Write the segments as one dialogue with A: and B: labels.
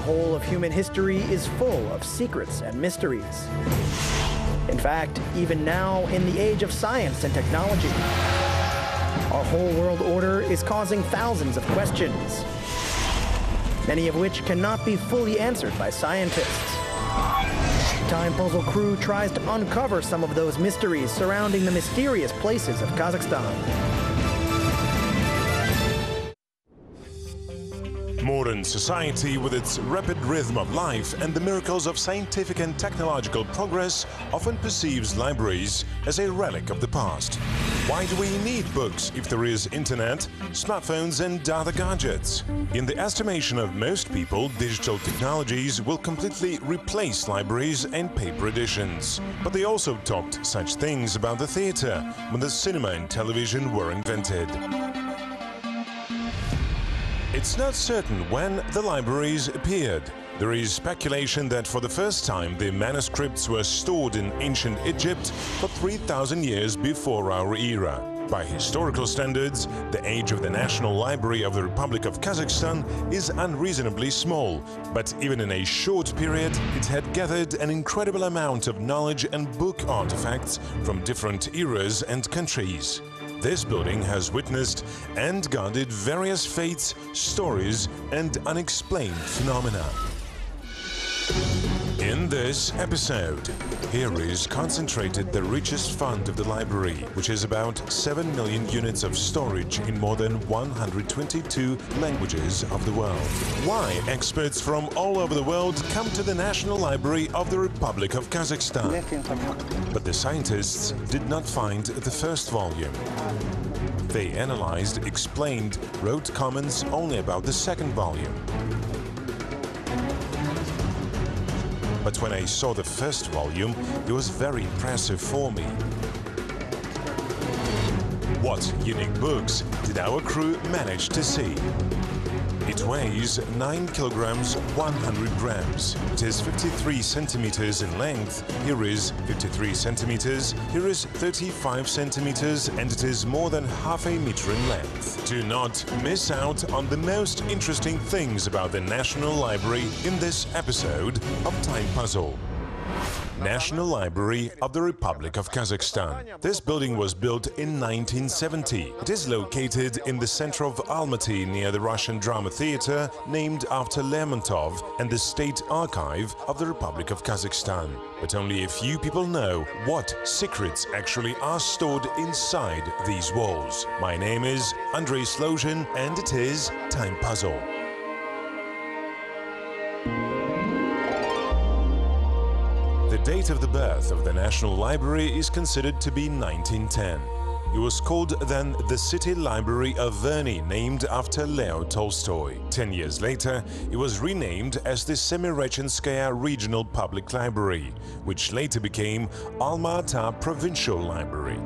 A: whole of human history is full of secrets and mysteries. In fact, even now, in the age of science and technology, our whole world order is causing thousands of questions, many of which cannot be fully answered by scientists. Time Puzzle crew tries to uncover some of those mysteries surrounding the mysterious places of Kazakhstan.
B: Modern society, with its rapid rhythm of life and the miracles of scientific and technological progress, often perceives libraries as a relic of the past. Why do we need books if there is internet, smartphones and other gadgets? In the estimation of most people, digital technologies will completely replace libraries and paper editions. But they also talked such things about the theater when the cinema and television were invented. It's not certain when the libraries appeared. There is speculation that for the first time the manuscripts were stored in ancient Egypt for 3,000 years before our era. By historical standards, the age of the National Library of the Republic of Kazakhstan is unreasonably small, but even in a short period, it had gathered an incredible amount of knowledge and book artifacts from different eras and countries. This building has witnessed and guarded various fates, stories and unexplained phenomena. In this episode, here is concentrated the richest fund of the library, which is about 7 million units of storage in more than 122 languages of the world. Why experts from all over the world come to the National Library of the Republic of Kazakhstan. But the scientists did not find the first volume. They analyzed, explained, wrote comments only about the second volume. But when I saw the first volume, it was very impressive for me. What unique books did our crew manage to see? It weighs 9 kilograms 100 grams. It is 53 centimeters in length. Here is 53 centimeters. Here is 35 centimeters, and it is more than half a meter in length. Do not miss out on the most interesting things about the National Library in this episode of Time Puzzle. National Library of the Republic of Kazakhstan. This building was built in 1970. It is located in the center of Almaty, near the Russian Drama Theater, named after Lermontov, and the State Archive of the Republic of Kazakhstan. But only a few people know what secrets actually are stored inside these walls. My name is Andrei Slozhin, and it is Time Puzzle. The date of the birth of the National Library is considered to be 1910. It was called then the City Library of Verny, named after Leo Tolstoy. 10 years later, it was renamed as the Semirechynskaya Regional Public Library, which later became Almaty Provincial Library.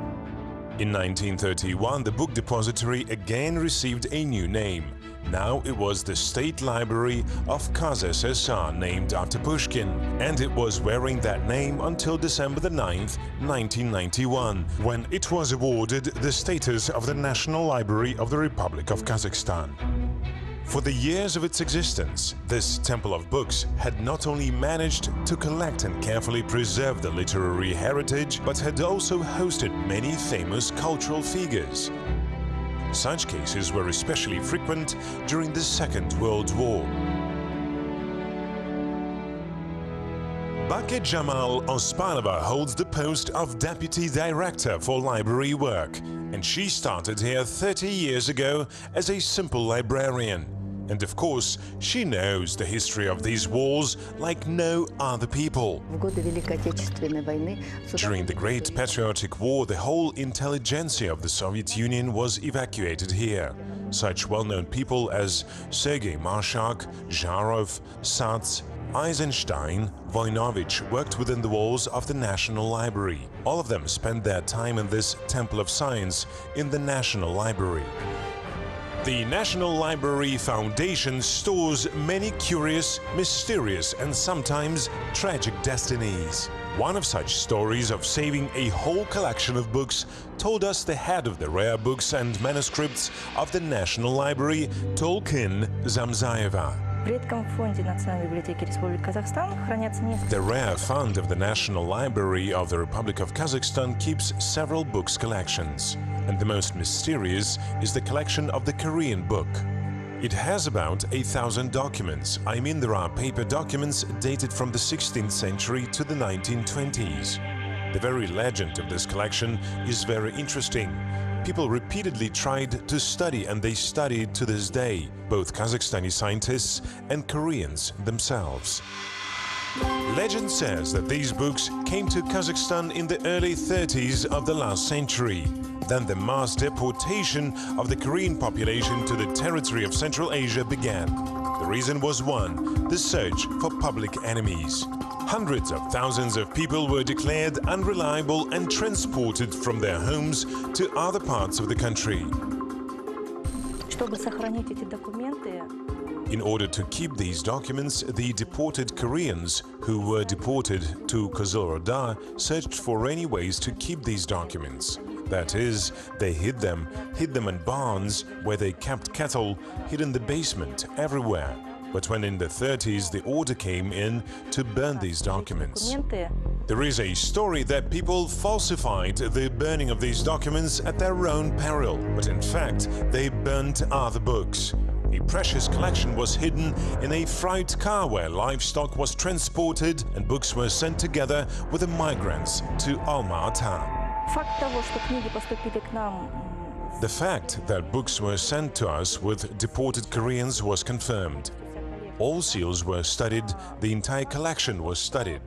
B: In 1931, the book depository again received a new name. Now it was the State Library of Kazakh SSR, named after Pushkin, and it was wearing that name until December 9th, 1991, when it was awarded the status of the National Library of the Republic of Kazakhstan. For the years of its existence, this temple of books had not only managed to collect and carefully preserve the literary heritage, but had also hosted many famous cultural figures. Such cases were especially frequent during the Second World War. Bake Jamal Ospanova holds the post of Deputy Director for Library Work, and she started here 30 years ago as a simple librarian. And of course, she knows the history of these walls like no other people. During the Great Patriotic War, the whole intelligentsia of the Soviet Union was evacuated here. Such well-known people as Sergei Marshak, Zharov, Sats, Eisenstein, Voinovich worked within the walls of the National Library. All of them spent their time in this Temple of Science in the National Library. The National Library Foundation stores many curious, mysterious and sometimes tragic destinies. One of such stories of saving a whole collection of books told us the head of the rare books and manuscripts of the National Library, Tolkin Zamzayeva.
C: В редком фонде Национальной библиотеки Республики Казахстан хранятся несколько...
B: The rare fund of the National Library of the Republic of Kazakhstan keeps several books collections, and the most mysterious is the collection of the Korean book. It has about 8,000 documents. I mean, there are paper documents dated from the 16th century to the 1920s. The very legend of this collection is very interesting. People repeatedly tried to study, and they study to this day, both Kazakhstani scientists and Koreans themselves. Legend says that these books came to Kazakhstan in the early 30s of the last century. Then the mass deportation of the Korean population to the territory of Central Asia began. The reason was one, the search for public enemies. Hundreds of thousands of people were declared unreliable and transported from their homes to other parts of the country.
C: Чтобы сохранить эти документы,
B: in order to keep these documents, the deported Koreans who were deported to Kozhorod searched for any ways to keep these documents. That is, they hid them in barns where they kept cattle, hid in the basement, everywhere. But when in the 30s the order came in to burn these documents. There is a story that people falsified the burning of these documents at their own peril, but in fact they burnt other books. A precious collection was hidden in a freight car where livestock was transported and books were sent together with the migrants to Almaty. The fact that books were sent to us with deported Koreans was confirmed. All seals were studied, the entire collection was studied.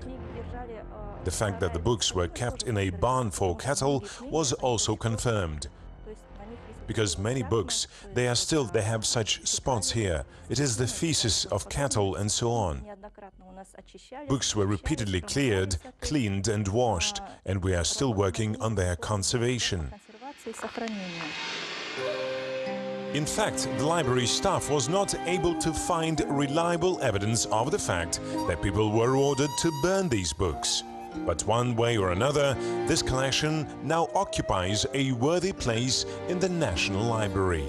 B: The fact that the books were kept in a barn for cattle was also confirmed. Because many books, they have such spots here. It is the feces of cattle and so on. Books were repeatedly cleared, cleaned and washed, and we are still working on their conservation. In fact, the library staff was not able to find reliable evidence of the fact that people were ordered to burn these books. But one way or another, this collection now occupies a worthy place in the National Library.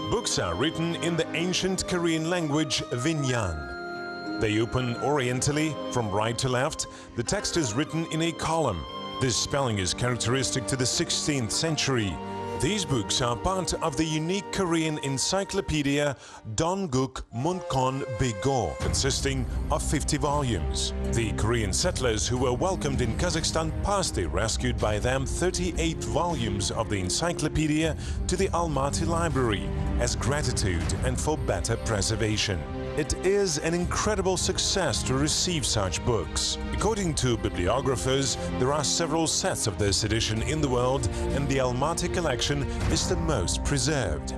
B: Books are written in the ancient Korean language Vinyan. They open orientally from right to left. The text is written in a column. This spelling is characteristic to the 16th century. These books are part of the unique Korean encyclopedia Dongguk Munkon Bigo, consisting of 50 volumes. The Korean settlers who were welcomed in Kazakhstan passed rescued by them 38 volumes of the encyclopedia to the Almaty library as gratitude and for better preservation. It is an incredible success to receive such books. According to bibliographers, there are several sets of this edition in the world, and the Almaty collection is the most preserved.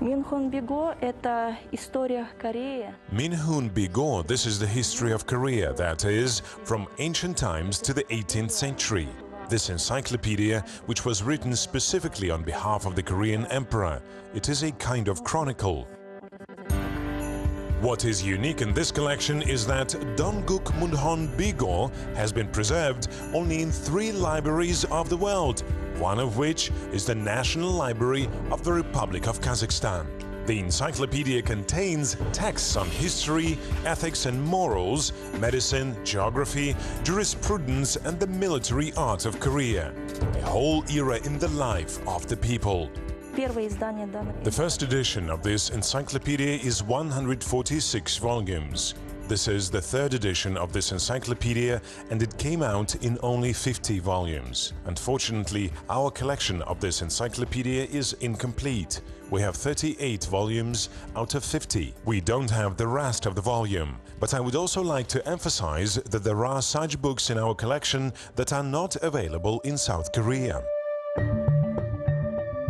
C: Minhun Bigo – это история Кореи.
B: Minhun Bigo, this is the history of Korea, that is, from ancient times to the 18th century. This encyclopedia, which was written specifically on behalf of the Korean emperor, it is a kind of chronicle. What is unique in this collection is that Dongguk Munkon Bigo has been preserved only in 3 libraries of the world, one of which is the National Library of the Republic of Kazakhstan. The encyclopedia contains texts on history, ethics and morals, medicine, geography, jurisprudence and the military art of Korea, a whole era in the life of the people. The first edition of this encyclopedia is 146 volumes. This is the third edition of this encyclopedia, and it came out in only 50 volumes. Unfortunately, our collection of this encyclopedia is incomplete. We have 38 volumes out of 50. We don't have the rest of the volume. But I would also like to emphasize that there are such books in our collection that are not available in South Korea.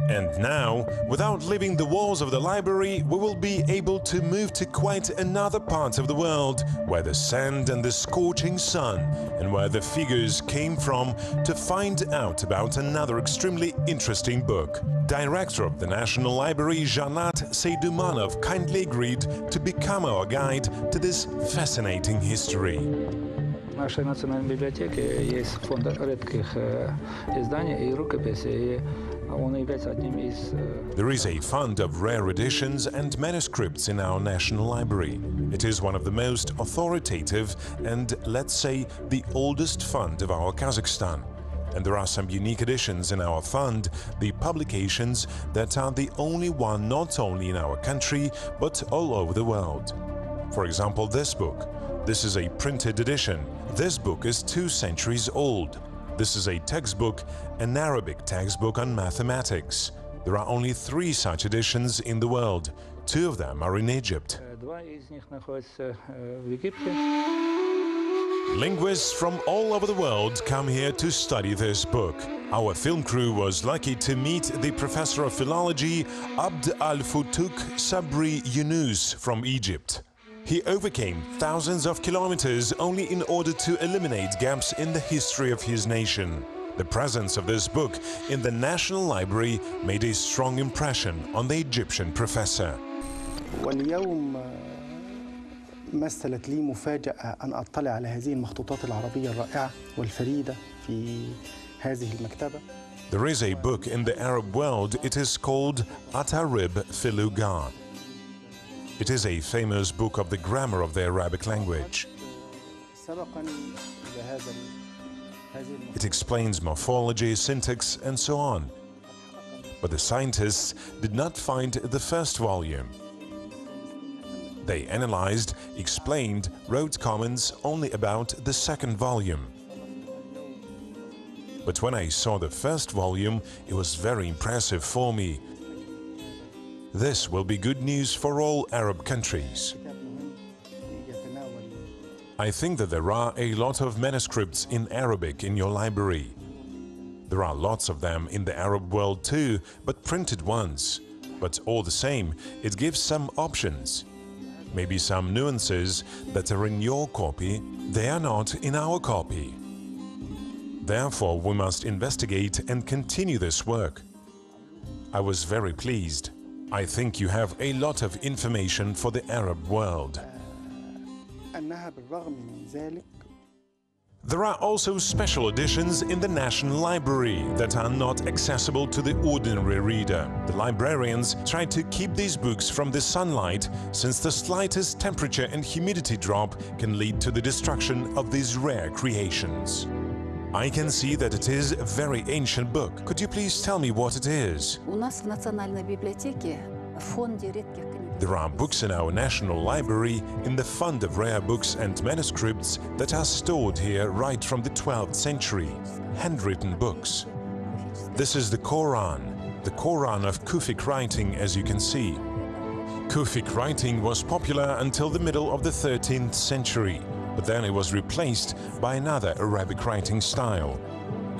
B: And now, without leaving the walls of the library, we will be able to move to quite another part of the world, where the sand and the scorching sun, and where the figures came from, to find out about another extremely interesting book. Director of the National Library, Janat Seydumanov, kindly agreed to become our guide to this fascinating history.
D: В нашей национальной библиотеке есть фонд редких изданий и рукописей.
B: There is a fund of rare editions and manuscripts in our National Library. It is one of the most authoritative and, let's say, the oldest fund of our Kazakhstan. And there are some unique editions in our fund, the publications that are the only one not only in our country, but all over the world. For example, this book. This is a printed edition. This book is 2 centuries old. This is a textbook, an Arabic textbook on mathematics. There are only 3 such editions in the world. 2 of them are in Egypt. Linguists from all over the world come here to study this book. Our film crew was lucky to meet the professor of philology Abd al-Futuk Sabri Yunus from Egypt. He overcame thousands of kilometers only in order to eliminate gaps in the history of his nation. The presence of this book in the National Library made a strong impression on the Egyptian professor.
D: واليوم مثلت لي مفاجأة أن أطلع على هذه المخطوطات العربية الرائعة والفريدة في هذه المكتبة.
B: There is a book in the Arab world. It is called Atarib Filuga. It is a famous book of the grammar of the Arabic language. It explains morphology, syntax, and so on. But the scientists did not find the first volume. They analyzed, explained, wrote comments only about the second volume. But when I saw the first volume, it was very impressive for me. This will be good news for all Arab countries. I think that there are a lot of manuscripts in Arabic in your library. There are lots of them in the Arab world too, but printed ones. But all the same, it gives some options. Maybe some nuances that are in your copy, they are not in our copy. Therefore, we must investigate and continue this work. I was very pleased. I think you have a lot of information for the Arab world. There are also special editions in the National Library that are not accessible to the ordinary reader. The librarians try to keep these books from the sunlight, since the slightest temperature and humidity drop can lead to the destruction of these rare creations. I can see that it is a very ancient book. Could you please tell me what it is? There are books in our National Library in the fund of rare books and manuscripts that are stored here right from the 12th century, handwritten books. This is the Quran of Kufic writing, as you can see. Kufic writing was popular until the middle of the 13th century. But then it was replaced by another Arabic writing style.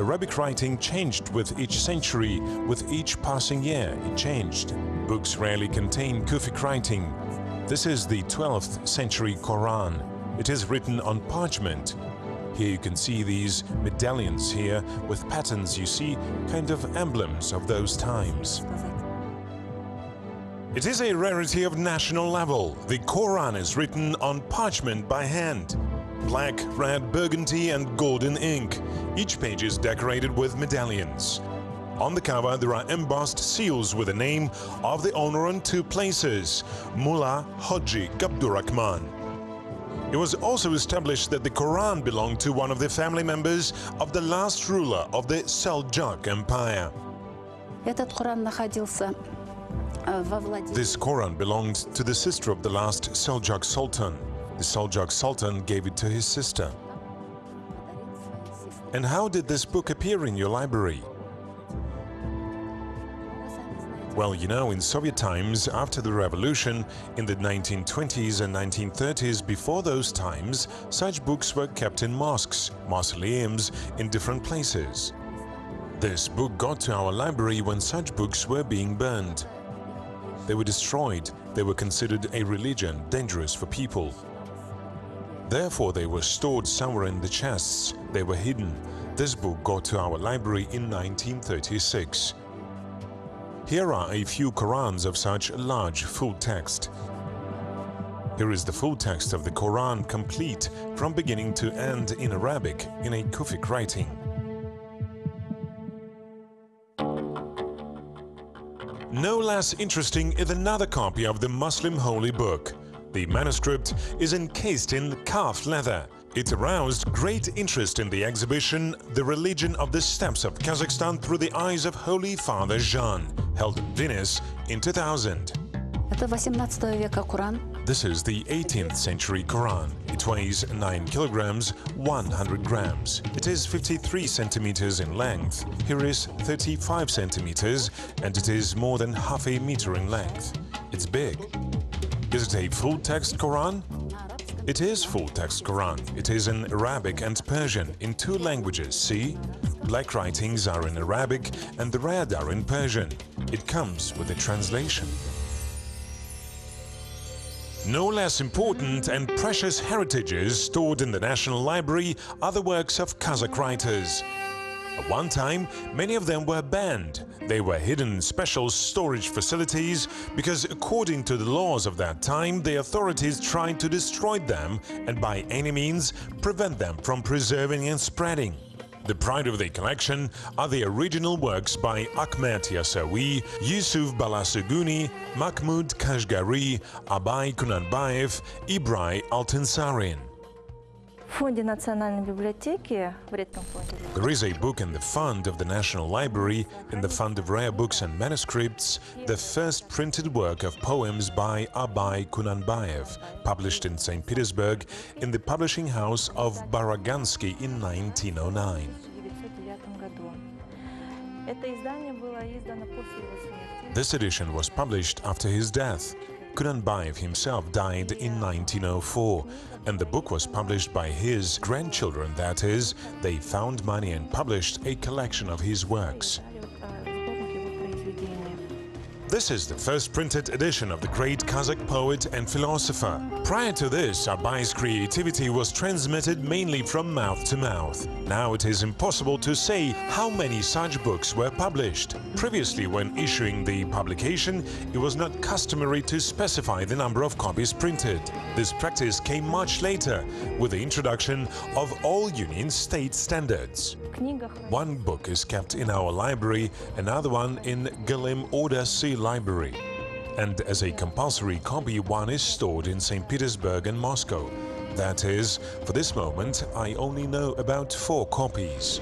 B: Arabic writing changed with each century, with each passing year it changed. Books rarely contain Kufic writing. This is the 12th century Quran. It is written on parchment. Here you can see these medallions here with patterns, you see, kind of emblems of those times. It is a rarity of national level. The Quran is written on parchment by hand. Black, red, burgundy and golden ink. Each page is decorated with medallions. On the cover there are embossed seals with the name of the owner in 2 places, Mullah Hoji Abdurrahman. It was also established that the Quran belonged to one of the family members of the last ruler of the Seljuk Empire. This Quran belonged to the sister of the last Seljuk Sultan. The Seljuk Sultan gave it to his sister. And how did this book appear in your library? Well, you know, in Soviet times, after the revolution, in the 1920s and 1930s, before those times, such books were kept in mosques, mausoleums, in different places. This book got to our library when such books were being burned. They were destroyed. They were considered a religion, dangerous for people. Therefore, they were stored somewhere in the chests. They were hidden. This book got to our library in 1936. Here are a few Qurans of such large full text. Here is the full text of the Quran, complete from beginning to end in Arabic, in a Kufic writing. No less interesting is another copy of the Muslim holy book. The manuscript is encased in carved leather. It aroused great interest in the exhibition The Religion of the Steppes of Kazakhstan Through the Eyes of Holy Father Jean, held in Venice in 2000.
E: Это 18 века Коран.
B: This is the 18th century Quran. It weighs 9 kilograms, 100 grams. It is 53 centimeters in length. Here is 35 centimeters, and it is more than half a meter in length. It's big. Is it a full-text Quran? It is full-text Quran. It is in Arabic and Persian, in 2 languages, see? Black writings are in Arabic and the red are in Persian. It comes with a translation. No less important and precious heritages stored in the National Library are the works of Kazakh writers. At one time, many of them were banned. They were hidden in special storage facilities because, according to the laws of that time, the authorities tried to destroy them and by any means prevent them from preserving and spreading. The pride of the collection are the original works by Ahmet Yasawi, Yusuf Balasuguni, Mahmud Kashgari, Abay Kunanbayev, Ibrai Altansarin.
C: В фонде Национальной библиотеки, в редком фонде.
B: There is a book in the fund of the National Library, in the fund of rare books and manuscripts, the first printed work of poems by Abay Kunanbayev, published in St. Petersburg in the publishing house of Baragansky in 1909.
C: Это издание было издано после его смерти.
B: This edition was published after his death. Kunanbayev himself died in 1904, and the book was published by his grandchildren, that is, they found money and published a collection of his works. This is the first printed edition of the great Kazakh poet and philosopher. Prior to this, Abay's creativity was transmitted mainly from mouth to mouth. Now it is impossible to say how many such books were published. Previously, when issuing the publication, it was not customary to specify the number of copies printed. This practice came much later, with the introduction of all Union state standards. One book is kept in our library, another one in Galim Order C library. And as a compulsory copy, one is stored in St. Petersburg and Moscow. That is, for this moment, I only know about 4 copies.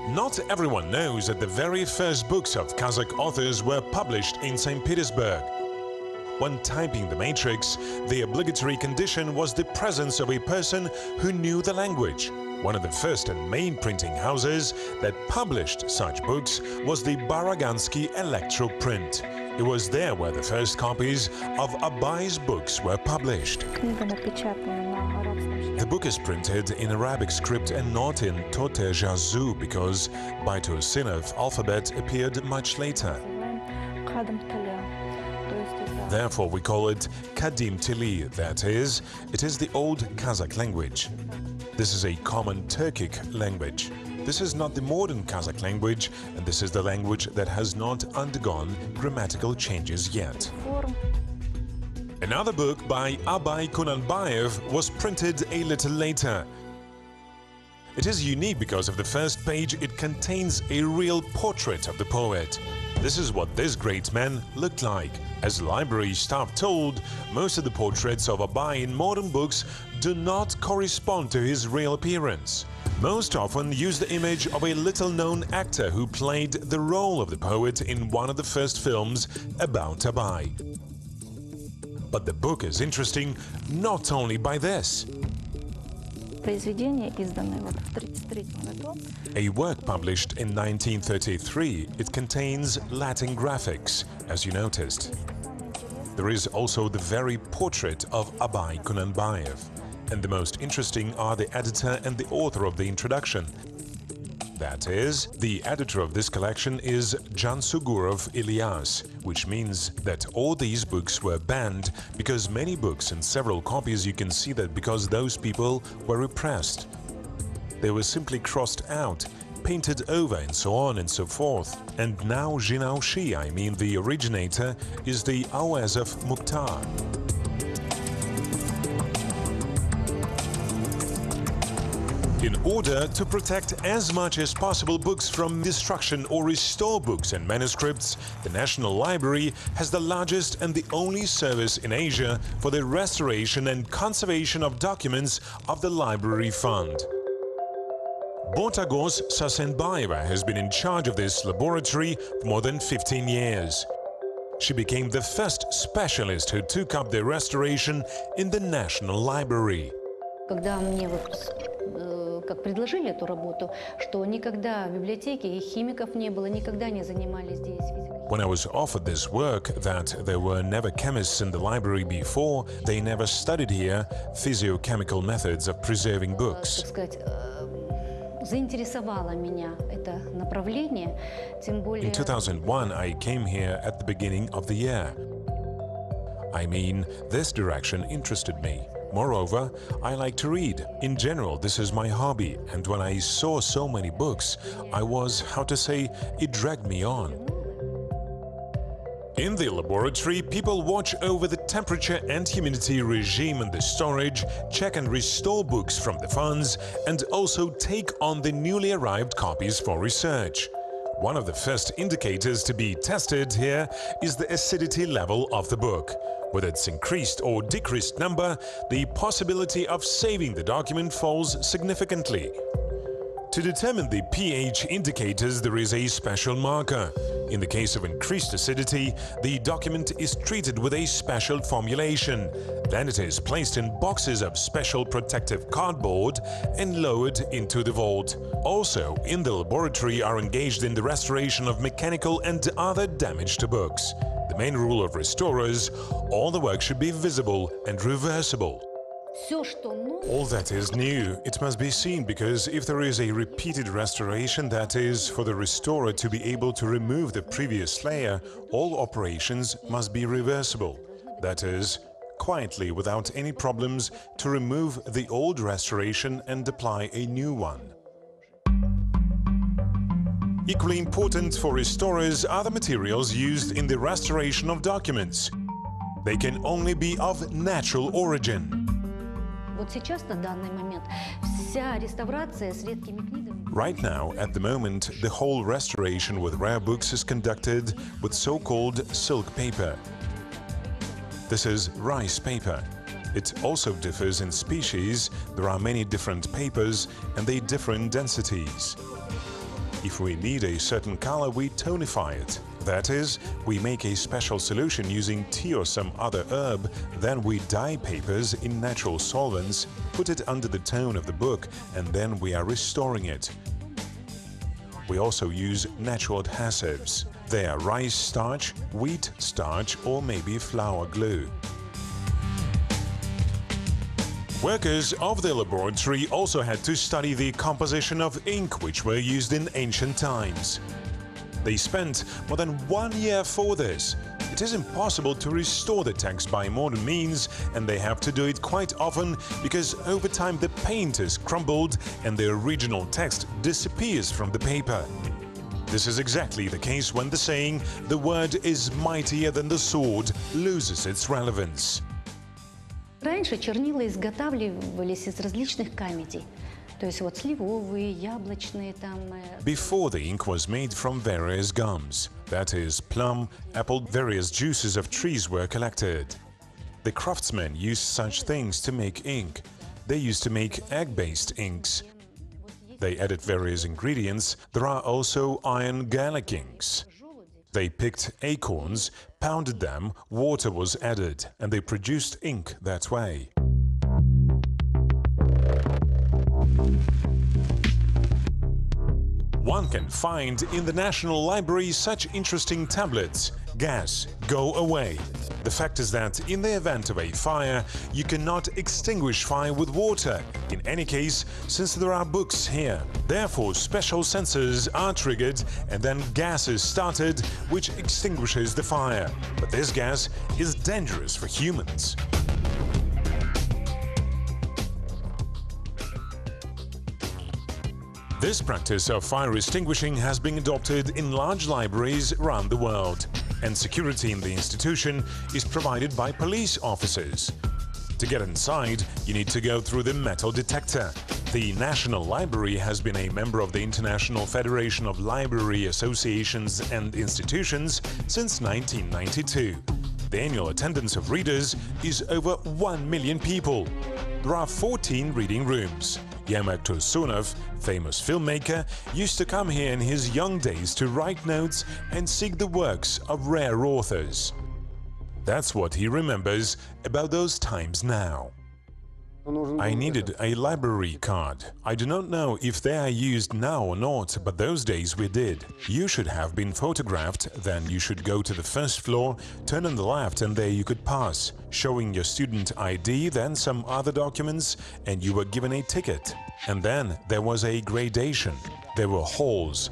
B: Not everyone knows that the very first books of Kazakh authors were published in St. Petersburg. When typing the matrix, the obligatory condition was the presence of a person who knew the language. One of the first and main printing houses that published such books was the Baragansky Electro Print. It was there where the first copies of Abay's books were published. The book is printed in Arabic script and not in Tote Jazu because Baito-Sinov alphabet appeared much later. Therefore, we call it Kadim Tili, that is, it is the old Kazakh language. This is a common Turkic language. This is not the modern Kazakh language, and this is the language that has not undergone grammatical changes yet. Another book by Abay Kunanbayev was printed a little later. It is unique because of the first page. It contains a real portrait of the poet. This is what this great man looked like. As library staff told, most of the portraits of Abay in modern books do not correspond to his real appearance. Most often use the image of a little-known actor who played the role of the poet in one of the first films about Abay. But the book is interesting not only by this. A work published in 1933, it contains Latin graphics, as you noticed. There is also the very portrait of Abay Kunanbayev. And the most interesting are the editor and the author of the introduction. That is, the editor of this collection is Jansugurov Ilyas, which means that all these books were banned because many books and several copies, you can see that because those people were repressed. They were simply crossed out, painted over and so on and so forth. And now Jinaushi, I mean the originator, is the Awazov Mukhtar. In order to protect as much as possible books from destruction or restore books and manuscripts, the National Library has the largest and the only service in Asia for the restoration and conservation of documents of the Library Fund. Bortagos Sasenbayeva has been in charge of this laboratory for more than 15 years. She became the first specialist who took up the restoration in the National Library.
E: Когда мне как предложили эту работу, что никогда в библиотеке химиков не было, никогда не занимались здесь физикой.
B: When I was offered this work, that there were never chemists in the library before, they never studied here physiochemical methods of preserving books.
E: Так сказать, заинтересовало меня это направление, тем более.
B: In 2001, I came here at the beginning of the year. I mean, this direction interested me. Moreover, I like to read. In general, this is my hobby, and when I saw so many books, I was, how to say, it dragged me on. In the laboratory, people watch over the temperature and humidity regime in the storage, check and restore books from the funds, and also take on the newly arrived copies for research. One of the first indicators to be tested here is the acidity level of the book. With its increased or decreased number, the possibility of saving the document falls significantly. To determine the pH indicators, there is a special marker. In the case of increased acidity, the document is treated with a special formulation. Then it is placed in boxes of special protective cardboard and lowered into the vault. Also, in the laboratory are engaged in the restoration of mechanical and other damage to books. The main rule of restorers: all the work should be visible and reversible. All that is new, it must be seen, because if there is a repeated restoration, that is, for the restorer to be able to remove the previous layer, all operations must be reversible. That is, quietly, without any problems, to remove the old restoration and apply a new one. Equally important for restorers are the materials used in the restoration of documents. They can only be of natural origin. Right now, at the moment, the whole restoration with rare books is conducted with so-called silk paper. This is rice paper. It also differs in species. There are many different papers and they differ in densities. If we need a certain color, we tonify it. That is, we make a special solution using tea or some other herb, then we dye papers in natural solvents, put it under the tone of the book, and then we are restoring it. We also use natural adhesives. They are rice starch, wheat starch, or maybe flour glue. Workers of the laboratory also had to study the composition of ink which were used in ancient times. They spent more than 1 year for this. It is impossible to restore the text by modern means, and they have to do it quite often because over time the paint is crumbled and the original text disappears from the paper. This is exactly the case when the saying, "the word is mightier than the sword," loses its relevance.
E: Раньше чернила изготавливались из различных камедей. То есть вот сливовые, яблочные там.
B: Before, the ink was made from various gums. That is, plum, apple, various juices of trees were collected. The craftsmen used such things to make ink. They used to make egg-based inks. They added various ingredients. There are also iron garlic inks. They picked acorns, pounded them, water was added, and they produced ink that way. One can find in the National Library such interesting tablets. Gas, go away. The fact is that in the event of a fire, you cannot extinguish fire with water, in any case, since there are books here. Therefore, special sensors are triggered and then gas is started, which extinguishes the fire. But this gas is dangerous for humans. This practice of fire extinguishing has been adopted in large libraries around the world, and security in the institution is provided by police officers. To get inside, you need to go through the metal detector. The National Library has been a member of the International Federation of Library Associations and Institutions since 1992. The annual attendance of readers is over 1 million people. There are 14 reading rooms. Jibek Tursunov, famous filmmaker, used to come here in his young days to write notes and seek the works of rare authors. That's what he remembers about those times now. I needed a library card. I do not know if they are used now or not, but those days we did. You should have been photographed, then you should go to the first floor, turn on the left, and there you could pass, showing your student ID, then some other documents, and you were given a ticket. And then there was a gradation. There were halls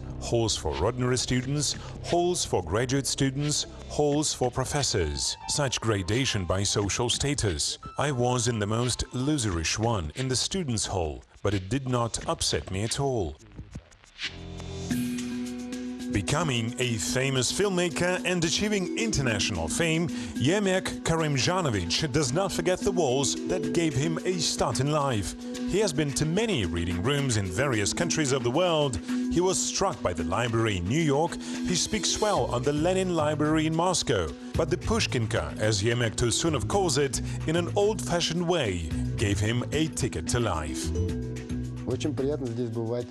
B: for ordinary students, halls for graduate students, halls for professors. Such gradation by social status. I was in the most loserish one, in the students' hall, but it did not upset me at all. Becoming a famous filmmaker and achieving international fame, Jibek Karimjanovic does not forget the walls that gave him a start in life. He has been to many reading rooms in various countries of the world. He was struck by the library in New York. He speaks well on the Lenin Library in Moscow. But the Pushkinka, as Jibek Tursunov calls it, in an old-fashioned way, gave him a ticket to life.
F: Очень приятно здесь бывать.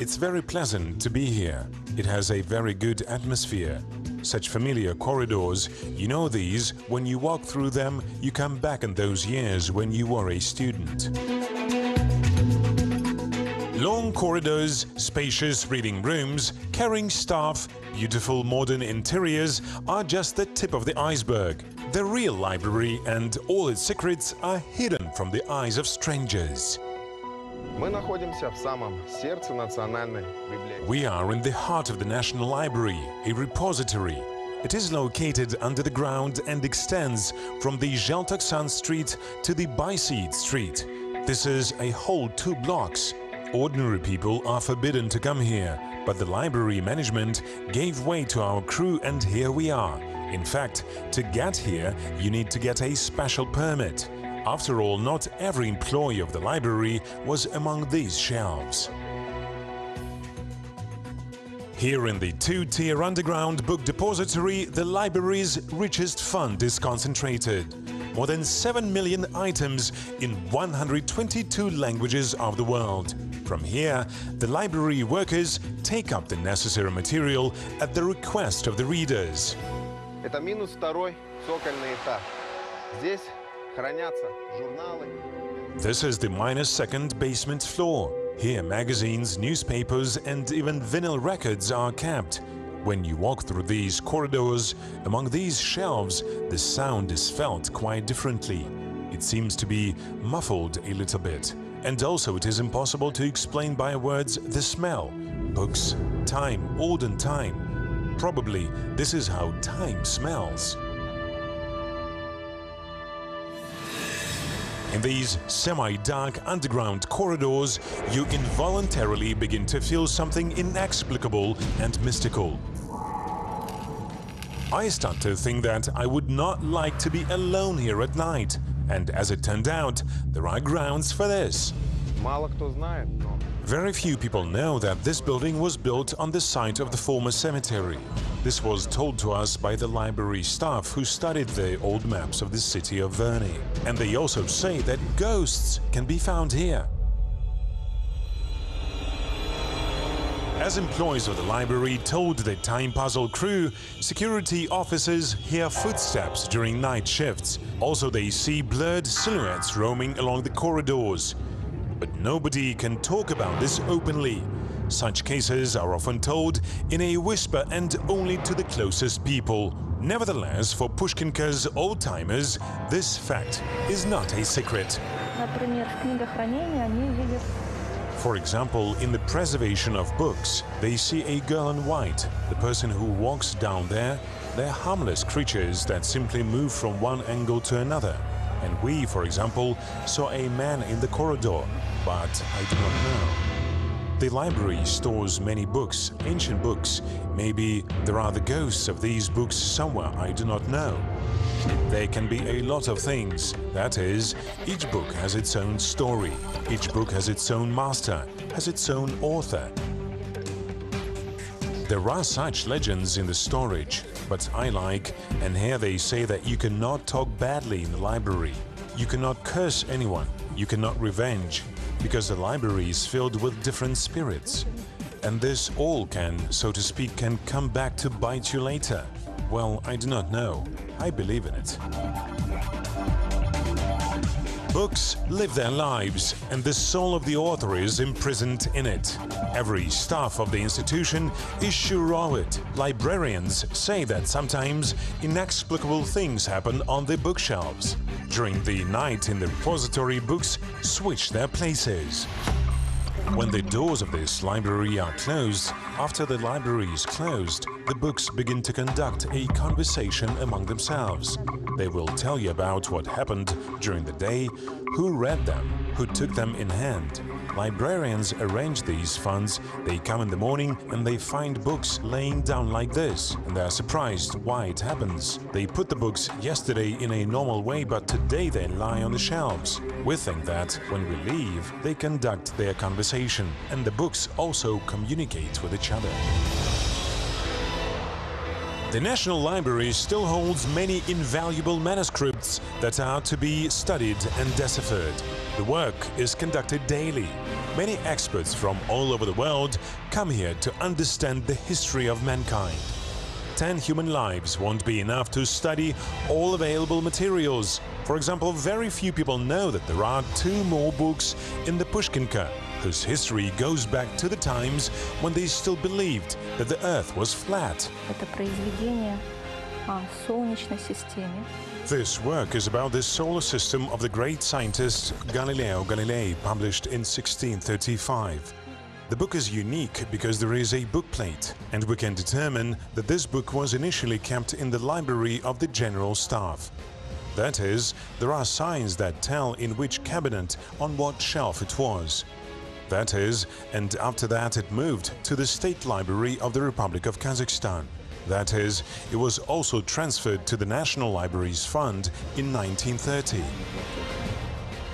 B: It's very pleasant to be here. It has a very good atmosphere. Such familiar corridors, you know these, when you walk through them, you come back in those years when you were a student. Long corridors, spacious reading rooms, caring staff, beautiful modern interiors are just the tip of the iceberg. The real library and all its secrets are hidden from the eyes of strangers.
G: Мы находимся в самом сердце национальной библиотеки.
B: We are in the heart of the National Library, a repository. It is located under the ground and extends from the Zheltoksan Street to the Baisid Street. This is a whole 2 blocks. Ordinary people are forbidden to come here, but the library management gave way to our crew and here we are. In fact, to get here, you need to get a special permit. After all, not every employee of the library was among these shelves. Here in the 2-tier underground book depository, the library's richest fund is concentrated. More than 7 million items in 122 languages of the world. From here, the library workers take up the necessary material at the request of the readers.
G: Это -2 цокольный этаж. Здесь хранятся журналы.
B: This is the -2nd basement floor. Here magazines, newspapers and even vinyl records are kept. When you walk through these corridors, among these shelves, the sound is felt quite differently. It seems to be muffled a little bit. And also it is impossible to explain by words the smell. Books, time, olden time. Probably this is how time smells. In these semi-dark underground corridors, you involuntarily begin to feel something inexplicable and mystical. I start to think that I would not like to be alone here at night, and as it turned out, there are grounds for this.
G: Мало кто знает, но
B: Very few people know that this building was built on the site of the former cemetery. This was told to us by the library staff who studied the old maps of the city of Verny. And they also say that ghosts can be found here. As employees of the library told the time-puzzled crew, security officers hear footsteps during night shifts. Also, they see blurred silhouettes roaming along the corridors. But nobody can talk about this openly. Such cases are often told in a whisper and only to the closest people. Nevertheless, for Pushkinka's old-timers, this fact is not a secret.
C: Например, в книгохранении они видят.
B: For example, in the preservation of books, they see a girl in white. The person who walks down there, they're harmless creatures that simply move from one angle to another. And we, for example, saw a man in the corridor, but I do not know. The library stores many books, ancient books. Maybe there are the ghosts of these books somewhere I do not know. There can be a lot of things. That is, each book has its own story. Each book has its own master, has its own author. There are such legends in the storage, but I like, and here they say that you cannot talk badly in the library. You cannot curse anyone. You cannot revenge, because the library is filled with different spirits. And this all can, so to speak, can come back to bite you later. Well, I do not know. I believe in it. Books live their lives, and the soul of the author is imprisoned in it. Every staff of the institution is sure of it. Librarians say that sometimes inexplicable things happen on the bookshelves. During the night in the repository, books switch their places. When the doors of this library are closed, after the library is closed, the books begin to conduct a conversation among themselves. They will tell you about what happened during the day, who read them, who took them in hand. Librarians arrange these funds. They come in the morning and they find books laying down like this, and they are surprised why it happens. They put the books yesterday in a normal way, but today they lie on the shelves. We think that when we leave, they conduct their conversation, and the books also communicate with each other. The National Library still holds many invaluable manuscripts that are to be studied and deciphered. The work is conducted daily. Many experts from all over the world come here to understand the history of mankind. 10 human lives won't be enough to study all available materials. For example, very few people know that there are 2 more books in the Pushkinka, whose history goes back to the times when they still believed that the Earth was flat.
C: Это произведение о Солнечной системе.
B: This work is about the solar system of the great scientist Galileo Galilei, published in 1635. The book is unique because there is a bookplate, and we can determine that this book was initially kept in the library of the General Staff. That is, there are signs that tell in which cabinet, on what shelf it was. That is, and after that it moved to the State Library of the Republic of Kazakhstan. That is, it was also transferred to the National Libraries Fund in 1930.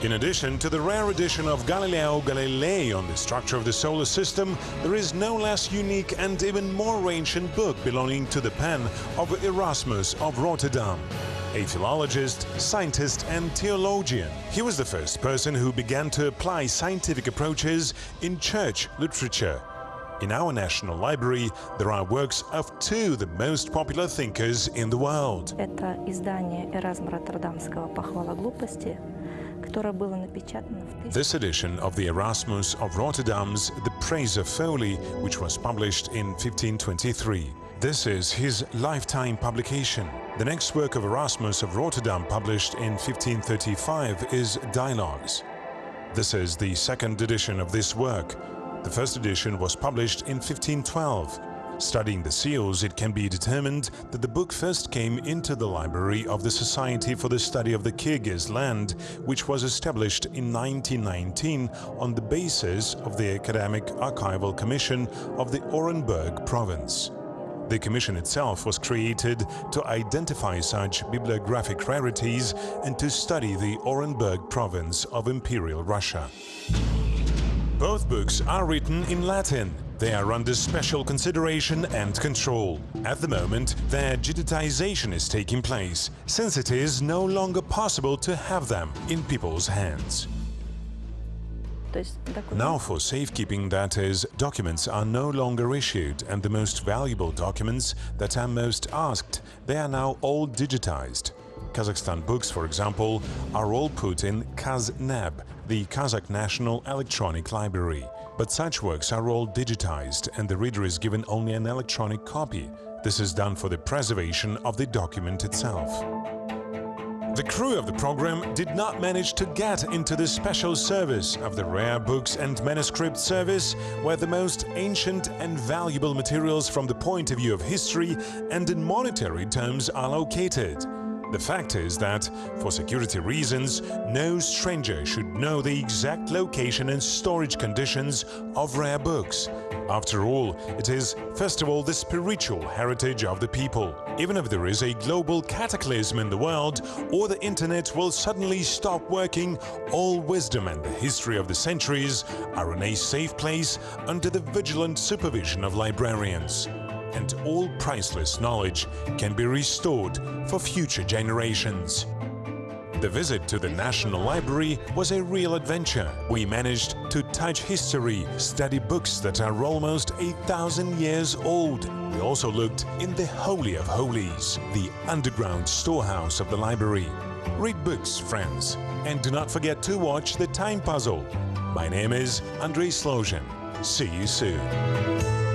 B: In addition to the rare edition of Galileo Galilei on the structure of the solar system, there is no less unique and even more ancient book belonging to the pen of Erasmus of Rotterdam, a philologist, scientist and theologian. He was the first person who began to apply scientific approaches in church literature. In our National Library, there are works of 2 of the most popular thinkers in the world.
C: Это издание Эразма Роттердамского «Похвала глупости», которое было напечатано в
B: This edition of the Erasmus of Rotterdam's The Praise of Folly, which was published in 1523. This is his lifetime publication. The next work of Erasmus of Rotterdam, published in 1535, is Dialogues. This is the second edition of this work. The first edition was published in 1512. Studying the seals, it can be determined that the book first came into the library of the Society for the Study of the Kyrgyz Land, which was established in 1919 on the basis of the Academic Archival Commission of the Orenburg province. The commission itself was created to identify such bibliographic rarities and to study the Orenburg province of Imperial Russia. Both books are written in Latin. They are under special consideration and control. At the moment, their digitization is taking place, since it is no longer possible to have them in people's hands. Now for safekeeping, that is, documents are no longer issued, and the most valuable documents that are most asked, they are now all digitized. Kazakhstan books, for example, are all put in KazNeb, the Kazakh National Electronic Library. But such works are all digitized, and the reader is given only an electronic copy. This is done for the preservation of the document itself. The crew of the program did not manage to get into the special service of the Rare Books and Manuscript Service, where the most ancient and valuable materials from the point of view of history and in monetary terms are located. The fact is that, for security reasons, no stranger should know the exact location and storage conditions of rare books. After all, it is, first of all, the spiritual heritage of the people. Even if there is a global cataclysm in the world, or the internet will suddenly stop working, all wisdom and the history of the centuries are in a safe place under the vigilant supervision of librarians. And all priceless knowledge can be restored for future generations. The visit to the National Library was a real adventure. We managed to touch history, study books that are almost 8,000 years old. We also looked in the Holy of Holies, the underground storehouse of the library. Read books, friends, and do not forget to watch The Time Puzzle. My name is Andrei Slozhin. See you soon.